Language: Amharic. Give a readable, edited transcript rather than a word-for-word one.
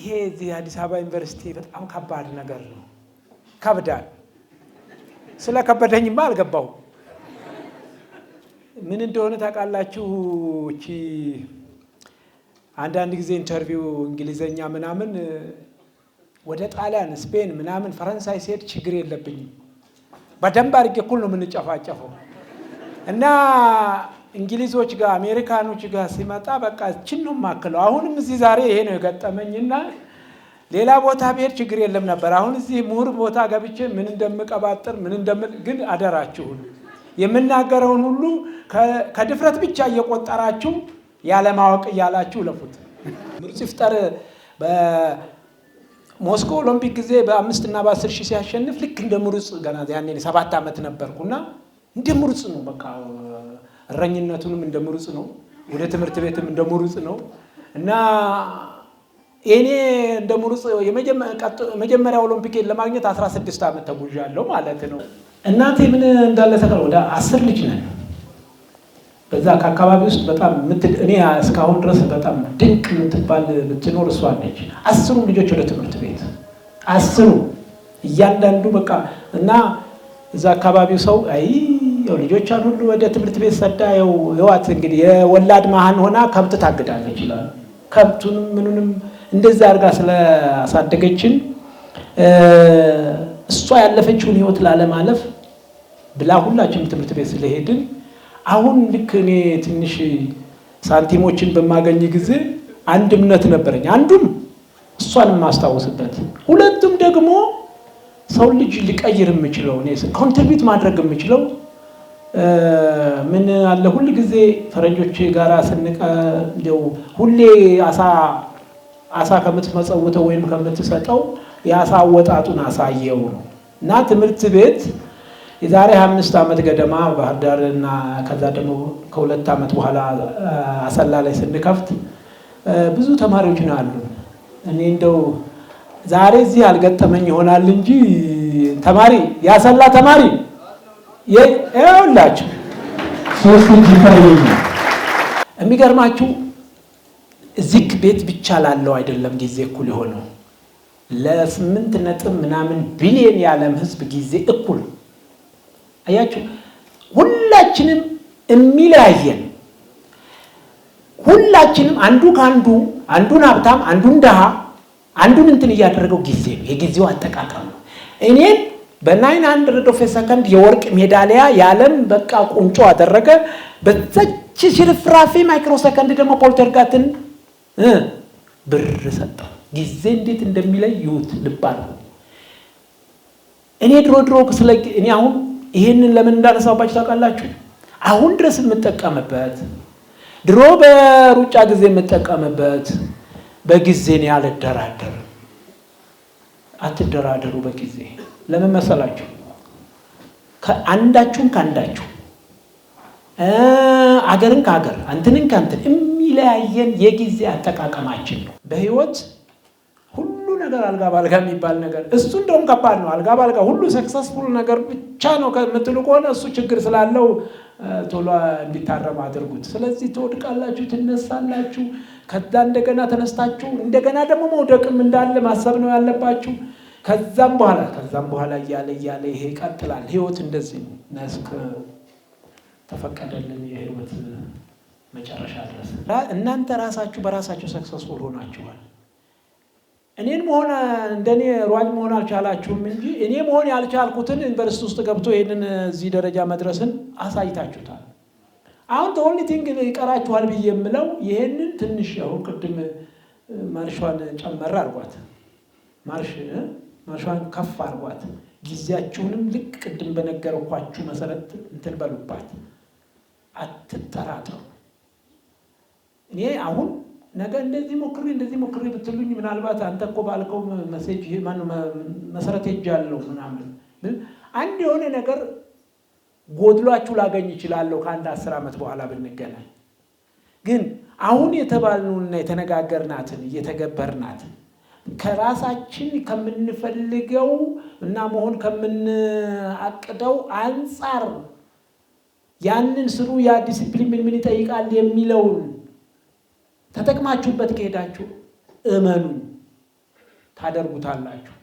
ይሄ እዚህ አዲስ አበባ ዩኒቨርሲቲ በጣም ከባድ ነገር ነው። ከብዳል። ስለ ከበደኝማ አልገባሁም። ምን እንደሆነ ታውቃላችሁ? እቺ አንዳንድ ጊዜ ኢንተርቪው እንግሊዘኛ ምናምን ወደ ጣሊያን፣ ስፔን ምናምን ፈረንሳይ ሲሄድ ችግር የለብኝም። በደንብ አድርጌ እኩል ነው የምንጨፋጨፈው እና እንግሊዞች ጋር አሜሪካኖች ጋር ሲመጣ በቃ እችን ነው የማክለው። አሁንም እዚህ ዛሬ ይሄ ነው የገጠመኝና ሌላ ቦታ ብሄድ ችግር የለም ነበር። አሁን እዚህ ምሁር ቦታ ገብቼ ምን እንደምቀባጥር ግን አደራችሁን የምናገረውን ሁሉ ከድፍረት ብቻ እየቆጠራችሁ ያለማወቅ እያላችሁ ለፉት። ምርጥ ይፍጠር በሞስኮ ኦሎምፒክ ጊዜ በ5 እና በ10 ሺህ ሲያሸንፍ ልክ እንደ ምሩጽ ገና ያኔ 7 ዓመት ነበርኩና እንደ ምሩጽ ነው በቃ እረኝነቱንም እንደ ምሩጽ ነው፣ ወደ ትምህርት ቤትም እንደ ምሩጽ ነው እና እኔ እንደ ምሩጽ የመጀመሪያ ኦሎምፒክን ለማግኘት 16 ዓመት ተጉዣለሁ ማለት ነው። እናቴ ምን እንዳለ ተቀር ወደ 10 ልጅ ነን። በዛ ከአካባቢ ውስጥ በጣም እኔ እስካሁን ድረስ በጣም ድንቅ የምትባል ብትኖር እሷ ነች። 10 ልጆች ወደ ትምህርት ቤት 10 እያንዳንዱ በቃ እና እዛ አካባቢው ሰው አይ ልጆች አሉ ሁሉ ወደ ትምህርት ቤት ሰዳ ህይወት እንግዲህ የወላድ ማህን ሆና ከብት ታግዳለች ይላል። ከብቱንም ምኑንም እንደዛ አድርጋ ስለአሳደገችን እሷ ያለፈችውን ህይወት ላለማለፍ ብላ ሁላችንም ትምህርት ቤት ስለሄድን አሁን ልክ እኔ ትንሽ ሳንቲሞችን በማገኝ ጊዜ አንድ እምነት ነበረኝ። አንዱም እሷን ማስታወስበት፣ ሁለቱም ደግሞ ሰው ልጅ ሊቀይር የምችለው እኔ ኮንትሪቢዩት ማድረግ የምችለው ምን አለ ሁሉ ጊዜ ፈረንጆች ጋራ እንደው ሁሌ አሳ ከምትመጸውተው ወይም ከምትሰጠው የአሳ አወጣጡን አሳየው ነው እና ትምህርት ቤት የዛሬ 5 ዓመት ገደማ ባህር ዳር እና ከዛ ደግሞ ከ2 ዓመት በኋላ አሰላ ላይ ስንከፍት ብዙ ተማሪዎች ነው አሉ። እኔ እንደው ዛሬ እዚህ አልገጠመኝ ይሆናል እንጂ ተማሪ ያሰላ ተማሪ ይኸውላችሁ 3 ይፈረኝ። የሚገርማችሁ እዚህ ቤት ብቻ ላለው አይደለም ጊዜ እኩል የሆነው ለ8 ነጥብ ምናምን ቢሊዮን የዓለም ህዝብ ጊዜ እኩል አያችሁ። ሁላችንም የሚለያየን ሁላችንም አንዱ ካንዱ አንዱን ሀብታም አንዱን ደሃ አንዱን እንትን እያደረገው ጊዜ ነው፣ የጊዜው አጠቃቀም ነው። እኔን በ900 ኦፍ ሰከንድ የወርቅ ሜዳሊያ የዓለም በቃ ቁንጮ አደረገ። በዛች ሽርፍራፊ ማይክሮ ሰከንድ ደግሞ ፖልተርጋትን ብር ሰጠው። ጊዜ እንዴት እንደሚለይ ይሁት ልባል። እኔ ድሮ እኔ አሁን ይሄንን ለምን እንዳነሳባችሁ ታውቃላችሁ? አሁን ድረስ የምጠቀምበት ድሮ በሩጫ ጊዜ የምጠቀምበት በጊዜ ነው ያልደራደርም። አትደራደሩ በጊዜ። ለምን መሰላችሁ? ከአንዳችሁም ካንዳችሁ አገርን ከአገር አንተንን ካንተን የሚለያየን የጊዜ አጠቃቀማችን ነው። በህይወት ሁሉ ነገር አልጋ ባልጋ የሚባል ነገር እሱ እንደውም ከባድ ነው። አልጋ ባልጋ ሁሉ ሰክሰስፉል ነገር ብቻ ነው ከምትሉ ከሆነ እሱ ችግር ስላለው ቶሎ እንዲታረም አድርጉት። ስለዚህ ትወድቃላችሁ፣ ትነሳላችሁ፣ ከዛ እንደገና ተነስታችሁ እንደገና ደግሞ መውደቅም እንዳለ ማሰብ ነው ያለባችሁ። ከዛም በኋላ እያለ ይሄ ይቀጥላል። ህይወት እንደዚህ ነስክ ተፈቀደልን የህይወት መጨረሻ ድረስ እናንተ ራሳችሁ በራሳችሁ ሰክሰስፉል ሆናችኋል። እኔን መሆን እንደኔ ሯጭ መሆን አልቻላችሁም እንጂ እኔ መሆን ያልቻልኩትን ዩኒቨርሲቲ ውስጥ ገብቶ ይሄንን እዚህ ደረጃ መድረስን አሳይታችሁታል። አሁን ቶኒቲንግ ይቀራችኋል ብዬ የምለው ይሄንን ትንሽ ያው ቅድም ማርሻን ጨመር አርጓት ማርሻን ከፍ አርጓት። ጊዜያችሁንም ልክ ቅድም በነገርኳችሁ መሰረት እንትን በሉባት፣ አትጠራጠሩ። እኔ አሁን ነገ እንደዚህ ሞክሪ ብትሉኝ ምናልባት አንተ እኮ ባልከው መሴጅ መሰረት ሄጃለሁ ምናምን አንድ የሆነ ነገር ጎድሏችሁ ላገኝ ይችላለሁ ከአንድ 10 ዓመት በኋላ ብንገናኝ። ግን አሁን የተባልነውና የተነጋገርናትን እየተገበርናትን ከራሳችን ከምንፈልገው እና መሆን ከምንአቅደው አንጻር ያንን ስሩ ያ ዲሲፕሊን ምን ይጠይቃል የሚለውን ተጠቅማችሁበት ከሄዳችሁ እመኑ ታደርጉታላችሁ።